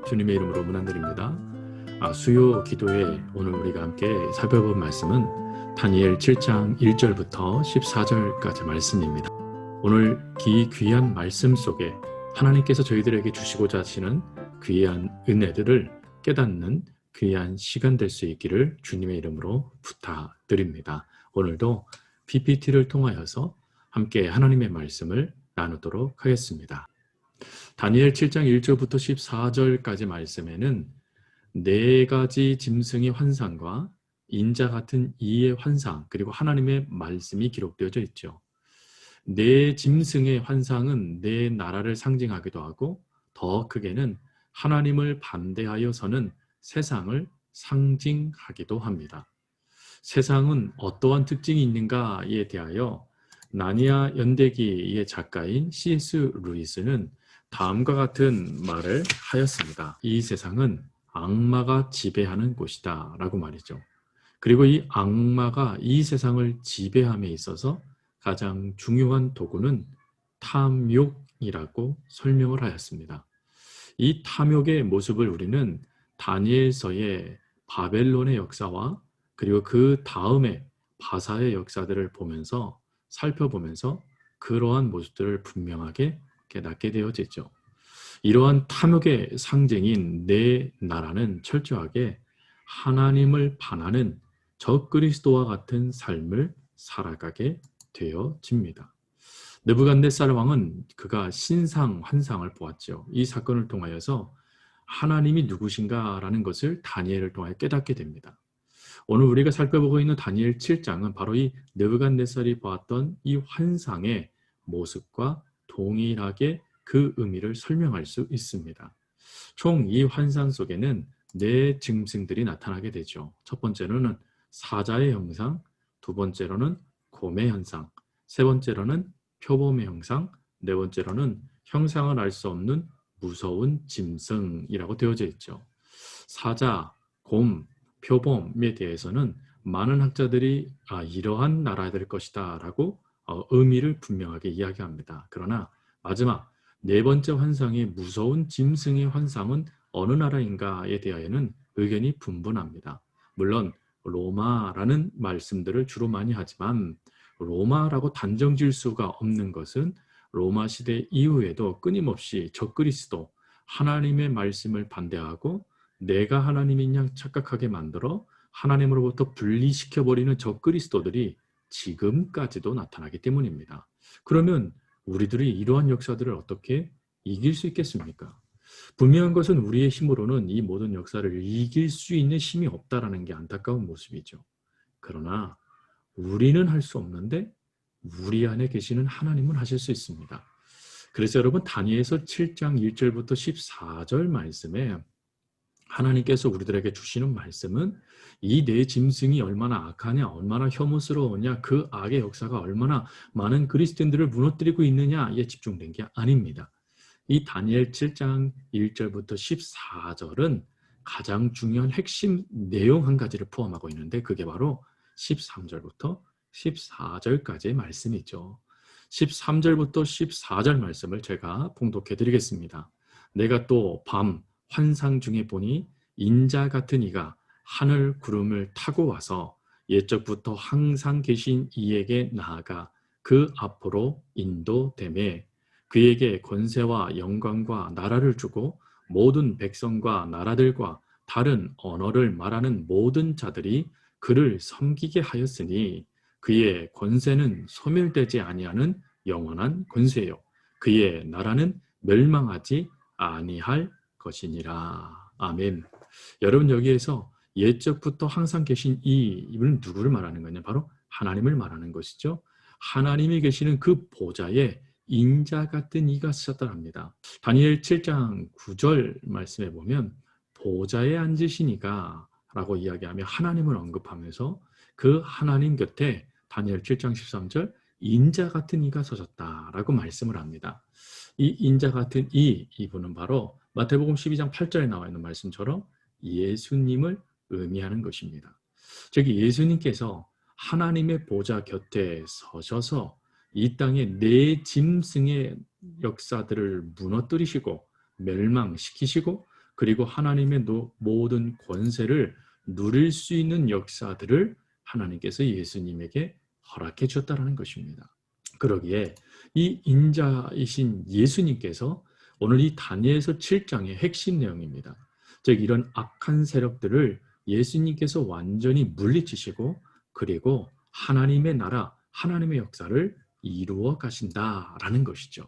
주님의 이름으로 문안드립니다. 수요 기도회 오늘 우리가 함께 살펴볼 말씀은 다니엘 7장 1절부터 14절까지 말씀입니다. 오늘 귀한 말씀 속에 하나님께서 저희들에게 주시고자 하시는 귀한 은혜들을 깨닫는 귀한 시간 될 수 있기를 주님의 이름으로 부탁드립니다. 오늘도 PPT를 통하여서 함께 하나님의 말씀을 나누도록 하겠습니다. 다니엘 7장 1절부터 14절까지 말씀에는 네 가지 짐승의 환상과 인자 같은 이의 환상 그리고 하나님의 말씀이 기록되어져 있죠. 네 짐승의 환상은 네 나라를 상징하기도 하고 더 크게는 하나님을 반대하여 서는 세상을 상징하기도 합니다. 세상은 어떠한 특징이 있는가에 대하여 나니아 연대기의 작가인 C.S. 루이스는 다음과 같은 말을 하였습니다. 이 세상은 악마가 지배하는 곳이다 라고 말이죠. 그리고 이 악마가 이 세상을 지배함에 있어서 가장 중요한 도구는 탐욕이라고 설명을 하였습니다. 이 탐욕의 모습을 우리는 다니엘서의 바벨론의 역사와 그리고 그 다음에 바사의 역사들을 보면서 살펴보면서 그러한 모습들을 분명하게 깨닫게 되어지죠. 이러한 탐욕의 상징인 네 나라는 철저하게 하나님을 반하는 적그리스도와 같은 삶을 살아가게 되어집니다. 느부갓네살 왕은 그가 신상 환상을 보았죠. 이 사건을 통하여서 하나님이 누구신가라는 것을 다니엘을 통해 깨닫게 됩니다. 오늘 우리가 살펴보고 있는 다니엘 7장은 바로 이 느부갓네살이 보았던 이 환상의 모습과 동일하게 그 의미를 설명할 수 있습니다. 총 이 환상 속에는 네 짐승들이 나타나게 되죠. 첫 번째로는 사자의 형상, 두 번째로는 곰의 현상, 세 번째로는 표범의 형상, 네 번째로는 형상을 알 수 없는 무서운 짐승이라고 되어져 있죠. 사자, 곰, 표범에 대해서는 많은 학자들이 이러한 나라가 될 것이다 라고 의미를 분명하게 이야기합니다. 그러나 마지막 네 번째 환상의 무서운 짐승의 환상은 어느 나라인가에 대하여는 의견이 분분합니다. 물론 로마라는 말씀들을 주로 많이 하지만 로마라고 단정 지을 수가 없는 것은 로마 시대 이후에도 끊임없이 적그리스도, 하나님의 말씀을 반대하고 내가 하나님인 양 착각하게 만들어 하나님으로부터 분리시켜버리는 적그리스도들이 지금까지도 나타나기 때문입니다. 그러면 우리들이 이러한 역사들을 어떻게 이길 수 있겠습니까? 분명한 것은 우리의 힘으로는 이 모든 역사를 이길 수 있는 힘이 없다라는 게 안타까운 모습이죠. 그러나 우리는 할 수 없는데 우리 안에 계시는 하나님은 하실 수 있습니다. 그래서 여러분 다니엘서 7장 1절부터 14절 말씀에 하나님께서 우리들에게 주시는 말씀은 이 네 짐승이 얼마나 악하냐, 얼마나 혐오스러우냐, 그 악의 역사가 얼마나 많은 그리스도인들을 무너뜨리고 있느냐에 집중된 게 아닙니다. 이 다니엘 7장 1절부터 14절은 가장 중요한 핵심 내용 한 가지를 포함하고 있는데 그게 바로 13절부터 14절까지의 말씀이죠. 13절부터 14절 말씀을 제가 봉독해 드리겠습니다. 내가 또 밤 환상 중에 보니 인자 같은 이가 하늘 구름을 타고 와서 옛적부터 항상 계신 이에게 나아가 그 앞으로 인도되매 그에게 권세와 영광과 나라를 주고 모든 백성과 나라들과 다른 언어를 말하는 모든 자들이 그를 섬기게 하였으니 그의 권세는 소멸되지 아니하는 영원한 권세요 그의 나라는 멸망하지 아니할 것이니라. 아멘. 여러분 여기에서 옛적부터 항상 계신 이분은 누구를 말하는 거냐? 바로 하나님을 말하는 것이죠. 하나님이 계시는 그 보좌에 인자 같은 이가 서셨더랍니다. 다니엘 7장 9절 말씀에 보면 보좌에 앉으시니가 라고 이야기하며 하나님을 언급하면서 그 하나님 곁에 다니엘 7장 13절 인자 같은 이가 서셨다라고 말씀을 합니다. 이 인자 같은 이분은 바로 마태복음 12장 8절에 나와 있는 말씀처럼 예수님을 의미하는 것입니다. 즉 예수님께서 하나님의 보좌 곁에 서셔서 이 땅의 네 짐승의 역사들을 무너뜨리시고 멸망시키시고 그리고 하나님의 모든 권세를 누릴 수 있는 역사들을 하나님께서 예수님에게 허락해 주셨다는 것입니다. 그러기에 이 인자이신 예수님께서 오늘 이 다니엘서 7장의 핵심 내용입니다. 즉 이런 악한 세력들을 예수님께서 완전히 물리치시고 그리고 하나님의 나라, 하나님의 역사를 이루어 가신다라는 것이죠.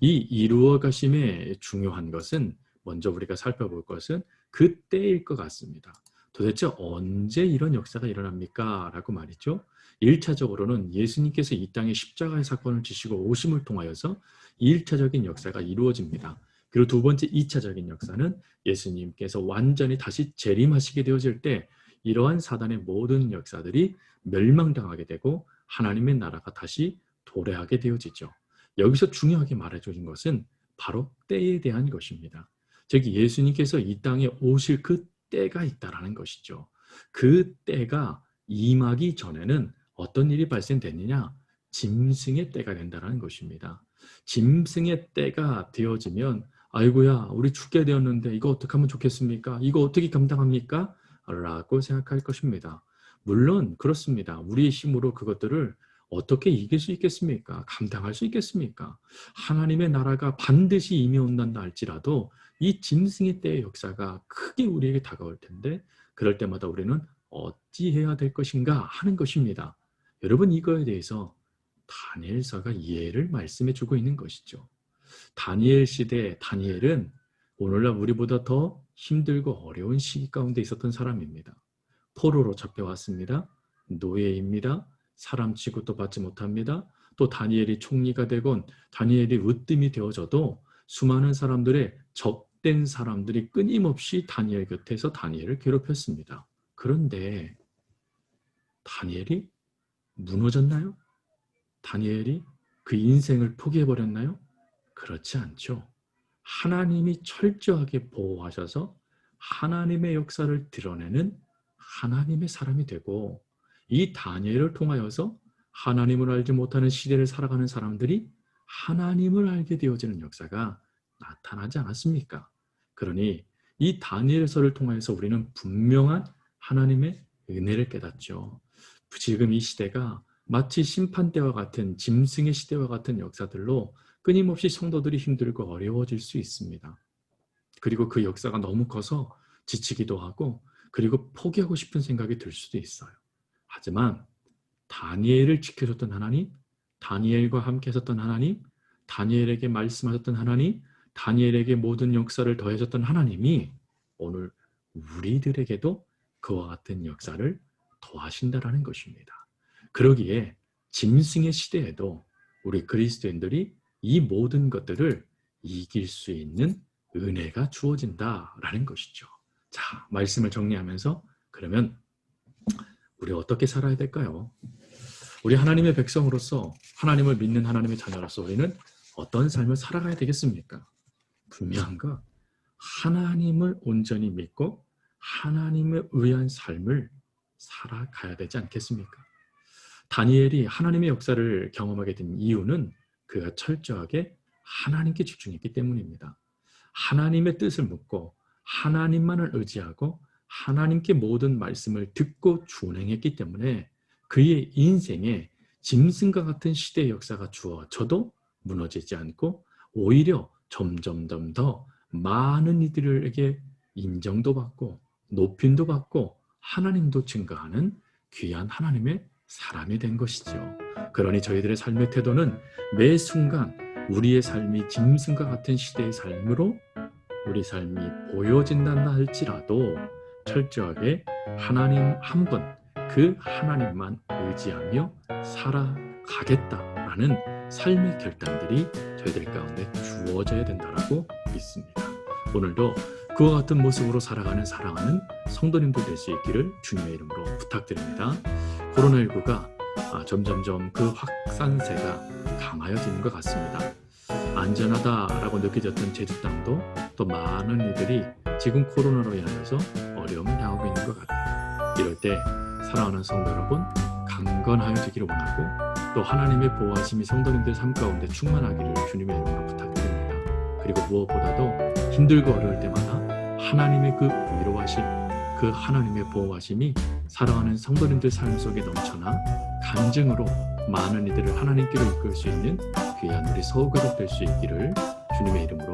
이 이루어 가심의 중요한 것은 먼저 우리가 살펴볼 것은 그때일 것 같습니다. 도대체 언제 이런 역사가 일어납니까? 라고 말이죠. 1차적으로는 예수님께서 이 땅에 십자가의 사건을 지시고 오심을 통하여서 1차적인 역사가 이루어집니다. 그리고 두 번째 2차적인 역사는 예수님께서 완전히 다시 재림하시게 되어질 때 이러한 사단의 모든 역사들이 멸망당하게 되고 하나님의 나라가 다시 도래하게 되어지죠. 여기서 중요하게 말해주신 것은 바로 때에 대한 것입니다. 즉 예수님께서 이 땅에 오실 그 때가 있다라는 것이죠. 그 때가 임하기 전에는 어떤 일이 발생됐느냐? 짐승의 때가 된다는 것입니다. 짐승의 때가 되어지면 아이고야 우리 죽게 되었는데 이거 어떻게 하면 좋겠습니까? 이거 어떻게 감당합니까? 라고 생각할 것입니다. 물론 그렇습니다. 우리의 힘으로 그것들을 어떻게 이길 수 있겠습니까? 감당할 수 있겠습니까? 하나님의 나라가 반드시 임해 온단다 할지라도 이 짐승의 때의 역사가 크게 우리에게 다가올 텐데 그럴 때마다 우리는 어찌해야 될 것인가 하는 것입니다. 여러분 이거에 대해서 다니엘서가 이해를 말씀해 주고 있는 것이죠. 다니엘 시대 다니엘은 오늘날 우리보다 더 힘들고 어려운 시기 가운데 있었던 사람입니다. 포로로 잡혀왔습니다. 노예입니다. 사람 취급도 받지 못합니다. 또 다니엘이 총리가 되곤 다니엘이 으뜸이 되어져도 수많은 사람들의 적된 사람들이 끊임없이 다니엘 곁에서 다니엘을 괴롭혔습니다. 그런데 다니엘이 무너졌나요? 다니엘이 그 인생을 포기해버렸나요? 그렇지 않죠. 하나님이 철저하게 보호하셔서 하나님의 역사를 드러내는 하나님의 사람이 되고 이 다니엘을 통하여서 하나님을 알지 못하는 시대를 살아가는 사람들이 하나님을 알게 되어지는 역사가 나타나지 않았습니까? 그러니 이 다니엘서를 통하여서 우리는 분명한 하나님의 은혜를 깨닫죠. 지금 이 시대가 마치 심판대와 같은 짐승의 시대와 같은 역사들로 끊임없이 성도들이 힘들고 어려워질 수 있습니다. 그리고 그 역사가 너무 커서 지치기도 하고 그리고 포기하고 싶은 생각이 들 수도 있어요. 하지만 다니엘을 지켜줬던 하나님, 다니엘과 함께 하셨던 하나님, 다니엘에게 말씀하셨던 하나님, 다니엘에게 모든 역사를 더해줬던 하나님이 오늘 우리들에게도 그와 같은 역사를 더하신다라는 것입니다. 그러기에 짐승의 시대에도 우리 그리스도인들이 이 모든 것들을 이길 수 있는 은혜가 주어진다라는 것이죠. 자, 말씀을 정리하면서 그러면 우리 어떻게 살아야 될까요? 우리 하나님의 백성으로서 하나님을 믿는 하나님의 자녀로서 우리는 어떤 삶을 살아가야 되겠습니까? 분명한 것, 하나님을 온전히 믿고 하나님에 의한 삶을 살아가야 되지 않겠습니까? 다니엘이 하나님의 역사를 경험하게 된 이유는 그가 철저하게 하나님께 집중했기 때문입니다. 하나님의 뜻을 묻고 하나님만을 의지하고 하나님께 모든 말씀을 듣고 준행했기 때문에 그의 인생에 짐승과 같은 시대의 역사가 주어져도 무너지지 않고 오히려 점점점 더 많은 이들에게 인정도 받고 높임도 받고 하나님도 증거하는 귀한 하나님의 사람이 된 것이죠. 그러니 저희들의 삶의 태도는 매 순간 우리의 삶이 짐승과 같은 시대의 삶으로 우리 삶이 보여진다 할지라도 철저하게 하나님 한 분, 그 하나님만 의지하며 살아가겠다라는 삶의 결단들이 저희들 가운데 주어져야 된다라고 믿습니다. 오늘도 그와 같은 모습으로 살아가는 사랑하는 성도님들 될 수 있기를 주님의 이름으로 부탁드립니다. 코로나19가 점점점 그 확산세가 강하여지는 것 같습니다. 안전하다라고 느껴졌던 제주 땅도 또 많은 이들이 지금 코로나로 인하여서 어려움을 당하고 있는 것 같아요. 이럴 때 사랑하는 성도 여러분, 강건하여지기를 원하고 또 하나님의 보호하심이 성도님들 삶 가운데 충만하기를 주님의 이름으로 부탁드립니다. 그리고 무엇보다도 힘들고 어려울 때마다 하나님의 그 위로하심, 그 하나님의 보호하심이 사랑하는 성도님들 삶 속에 넘쳐나 간증으로 많은 이들을 하나님께로 이끌 수 있는 귀한 우리 서우가족 될 수 있기를 주님의 이름으로